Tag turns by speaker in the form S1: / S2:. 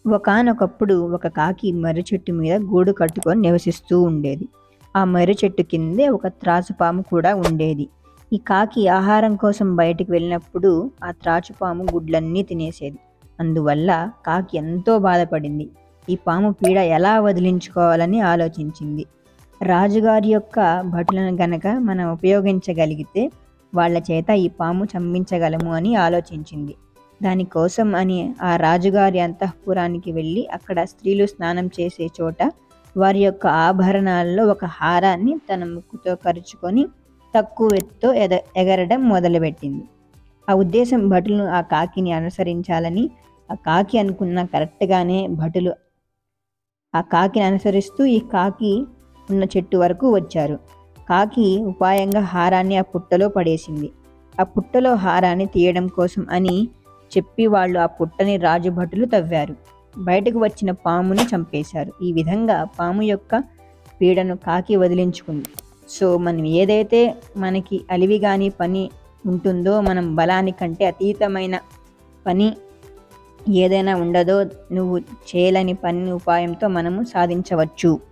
S1: ఒకానొకప్పుడు ఒక కాకి మర్రి చెట్టు మీద గూడు కట్టుకొని నివసిస్తూ ఉండేది. ఆ మర్రి చెట్టు కిందే ఒక త్రాచుపాము కూడా ఉండేది. ఈ కాకి ఆహారం కోసం బయటికి వెళ్ళినప్పుడు ఆ త్రాచుపాము గుడ్లన్నీ తినేసేది. అందువల్ల కాకి ఎంతో బాధపడింది. ఈ పాము పీడ ఎలా వదిలించుకోవాలని ఆలోచించింది. రాజుగారి యొక్క భటులను గనక మనం ఉపయోగించగలిగితే వాళ్ళ చేత ఈ పాము చంపించగలము అని ఆలోచించింది. దానికోసం అని ఆ రాజుగారి అంతఃపురానికి వెళ్ళి అక్కడ స్త్రీలు స్నానం చేసే చోట వారి యొక్క ఆభరణాల్లో ఒక హారాన్ని తన ముక్కుతో కరుచుకొని తక్కువ ఎత్తుతో ఎగరడం మొదలుపెట్టింది. ఆ ఉద్దేశం భటులు ఆ కాకిని అనుసరించాలని ఆ కాకి అనుకున్న కరెక్ట్గానే భటులు ఆ కాకిని అనుసరిస్తూ ఈ కాకి ఉన్న చెట్టు వరకు వచ్చారు. కాకి ఉపాయంగా హారాన్ని ఆ పుట్టలో పడేసింది. ఆ పుట్టలో హారాన్ని తీయడం కోసం అని చెప్పి వాళ్ళు ఆ పుట్టని రాజభటులు తవ్వారు. బయటకు వచ్చిన పాముని చంపేశారు. ఈ విధంగా పాము యొక్క పీడను కాకి వదిలించుకుంది. సో మనం ఏదైతే మనకి అలివిగాని పని ఉంటుందో, మనం బలానికంటే అతీతమైన పని ఏదైనా ఉండదో, నువ్వు చేయలేని పని ఉపాయంతో మనము సాధించవచ్చు.